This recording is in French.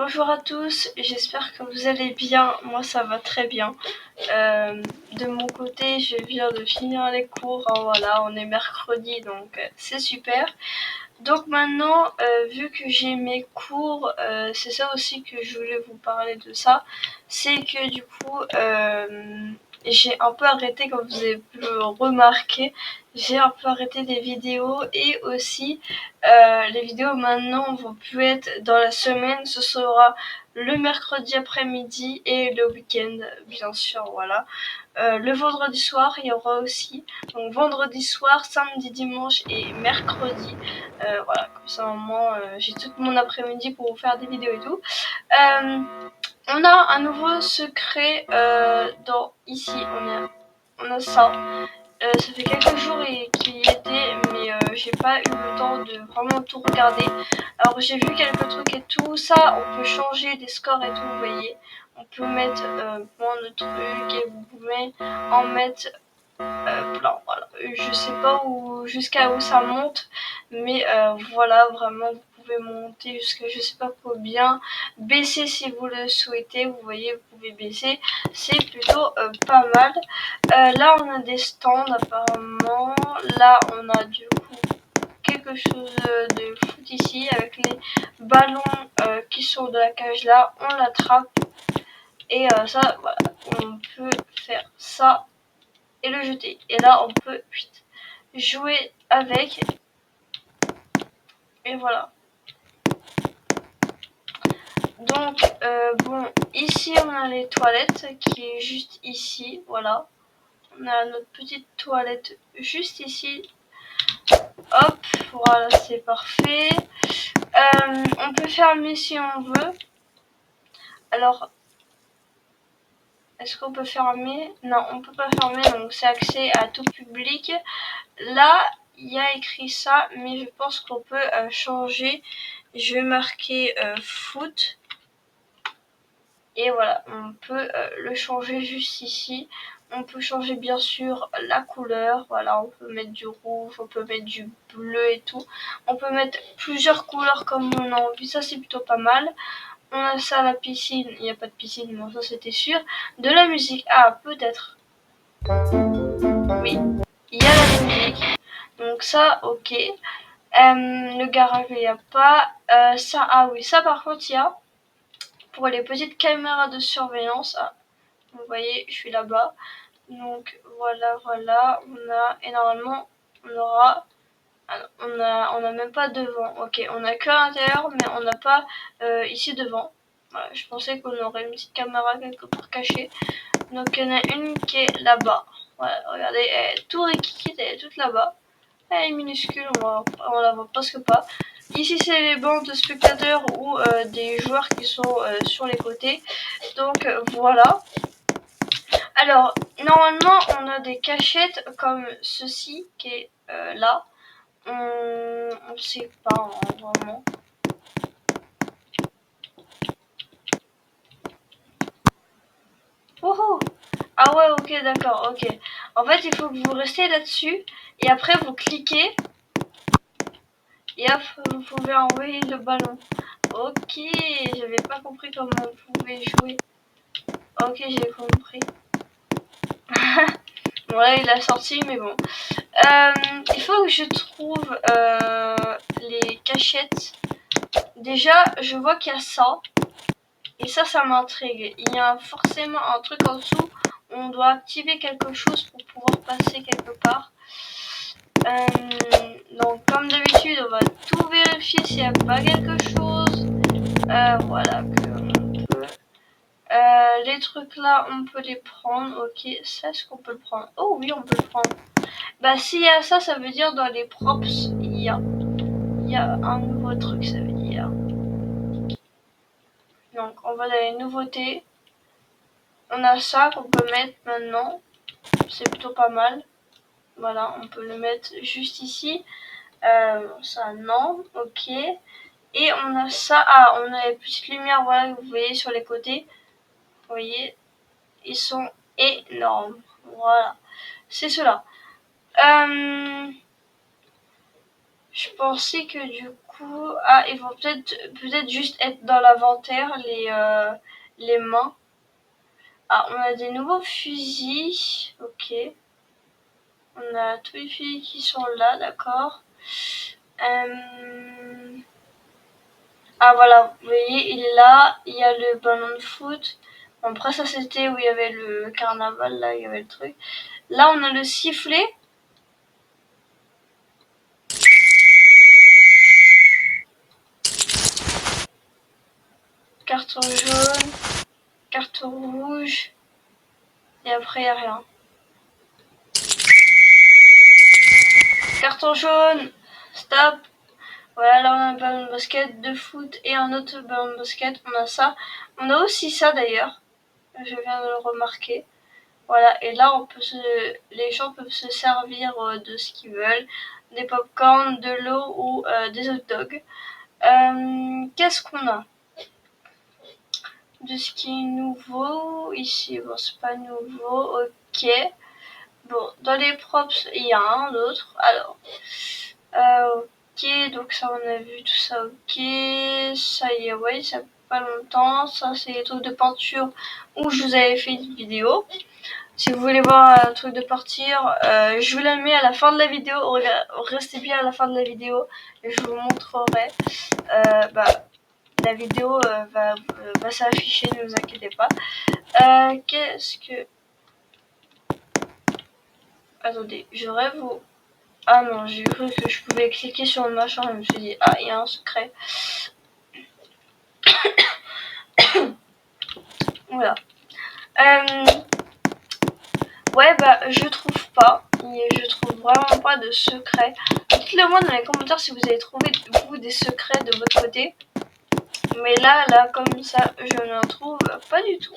Bonjour à tous, j'espère que vous allez bien. Moi ça va très bien. De mon côté, je viens de finir les cours. Voilà, on est mercredi donc c'est super. Donc maintenant, vu que j'ai mes cours, c'est ça aussi que je voulais vous parler de ça. C'est que du coup, j'ai un peu arrêté, comme vous avez pu le remarquer, j'ai un peu arrêté des vidéos et aussi les vidéos maintenant vont plus être dans la semaine, ce sera le mercredi après-midi et le week-end, bien sûr, voilà. Le vendredi soir, il y aura aussi, donc vendredi soir, samedi, dimanche et mercredi. Voilà, comme ça au moins j'ai tout mon après-midi pour vous faire des vidéos et tout. On a un nouveau secret dans ici, on a ça. Ça fait quelques jours qu'il y était, mais j'ai pas eu le temps de vraiment tout regarder. Alors j'ai vu quelques trucs et tout ça, on peut changer des scores et tout, vous voyez. On peut mettre moins de trucs et vous pouvez en mettre plein, voilà. Je sais pas jusqu'à où ça monte, mais voilà, vraiment vous pouvez monter jusqu'à je sais pas combien, baisser si vous le souhaitez, vous voyez, vous pouvez baisser, c'est plutôt pas mal. Là on a des stands apparemment, là on a du coup quelque chose de foot ici avec les ballons qui sont de la cage là, on l'attrape et ça voilà, on peut faire ça et le jeter. Et là, on peut jouer avec. Et voilà. Donc, bon, ici, on a les toilettes qui est juste ici. Voilà. On a notre petite toilette juste ici. Hop, voilà, c'est parfait. On peut fermer si on veut. Alors, est-ce qu'on peut fermer? Non, on peut pas fermer, donc c'est accès à tout public. Là, il y a écrit ça, mais je pense qu'on peut changer. Je vais marquer foot. Et voilà, on peut le changer juste ici. On peut changer bien sûr la couleur. Voilà, on peut mettre du rouge, on peut mettre du bleu et tout. On peut mettre plusieurs couleurs comme on a envie. Ça, c'est plutôt pas mal. On a ça à la piscine. Il n'y a pas de piscine, mais ça, c'était sûr. De la musique. Ah, peut-être. Oui, il y a la musique. Donc ça, ok. Le garage, il n'y a pas. Ça, ah oui, ça par contre, il y a. Pour les petites caméras de surveillance. Ah, vous voyez, je suis là-bas. Donc voilà, voilà. On a. Et normalement, on aura. On a même pas devant. Ok, on a que à l'intérieur, mais on n'a pas ici devant. Voilà, je pensais qu'on aurait une petite caméra quelque part cachée. Donc il y en a une qui est là-bas. Voilà, regardez, elle est tout rikiki, elle est toute là-bas. Elle est minuscule, on la voit presque pas. Ici c'est les bancs de spectateurs ou des joueurs qui sont sur les côtés. Donc voilà. Alors normalement on a des cachettes comme ceci qui est là. On sait pas hein, vraiment. Wouhou! Ah ouais, ok, d'accord, ok. En fait il faut que vous restiez là-dessus et après vous cliquez. Et hop, vous pouvez envoyer le ballon. Ok, j'avais pas compris comment on pouvait jouer. Ok, j'ai compris. Bon là il a sorti, mais bon. Il faut que je trouve les cachettes. Déjà, je vois qu'il y a ça. Et ça m'intrigue. Il y a forcément un truc en dessous. On doit activer quelque chose pour pouvoir passer quelque part. Donc comme d'habitude, on va tout vérifier s'il n'y a pas quelque chose. Voilà que on peut. Les trucs là, on peut les prendre. Ok, ça est-ce qu'on peut le prendre? Oh oui, on peut le prendre. Bah s'il y a ça, ça veut dire dans les props, il y a un nouveau truc, ça veut dire. Donc on va dans les nouveautés. On a ça qu'on peut mettre maintenant. C'est plutôt pas mal. Voilà, on peut le mettre juste ici. Ça non, ok. Et on a ça. Ah, on a les petites lumières, voilà, que vous voyez sur les côtés. Vous voyez, ils sont énormes. Voilà, c'est cela. Je pensais que du coup... Ah, ils vont peut-être juste être dans l'inventaire, les mains. Ah, on a des nouveaux fusils. Ok. On a tous les fusils qui sont là, d'accord. Ah voilà, vous voyez, il est là. Il y a le ballon de foot. Bon, après ça c'était où il y avait le carnaval, là, il y avait le truc. Là, on a le sifflet. Carton jaune, carton rouge, et après il n'y a rien. Carton jaune, stop. Voilà, là on a un ballon de basket, de foot et un autre ballon de basket. On a ça. On a aussi ça d'ailleurs. Je viens de le remarquer. Voilà, et là les gens peuvent se servir de ce qu'ils veulent. Des pop-corn, de l'eau ou des hot dogs. Qu'est-ce qu'on a de ce qui est nouveau ici? Bon, c'est pas nouveau, ok. Bon, dans les props, il y a un autre. Alors, ok, donc ça on a vu tout ça, ok. Ça y est, ouais, ça fait pas longtemps. Ça c'est les trucs de peinture où je vous avais fait une vidéo. Si vous voulez voir un truc de peinture, je vous la mets à la fin de la vidéo. Restez bien à la fin de la vidéo et je vous montrerai. La vidéo va s'afficher, ne vous inquiétez pas. Qu'est-ce que... Attendez, je rêve ou... Ah non, j'ai cru que je pouvais cliquer sur le machin, je me suis dit, ah, il y a un secret. Voilà. Ouais, bah, je trouve pas. Je trouve vraiment pas de secret. Dites-le moi dans les commentaires si vous avez trouvé, vous, des secrets de votre côté. Mais là, comme ça, je n'en trouve pas du tout.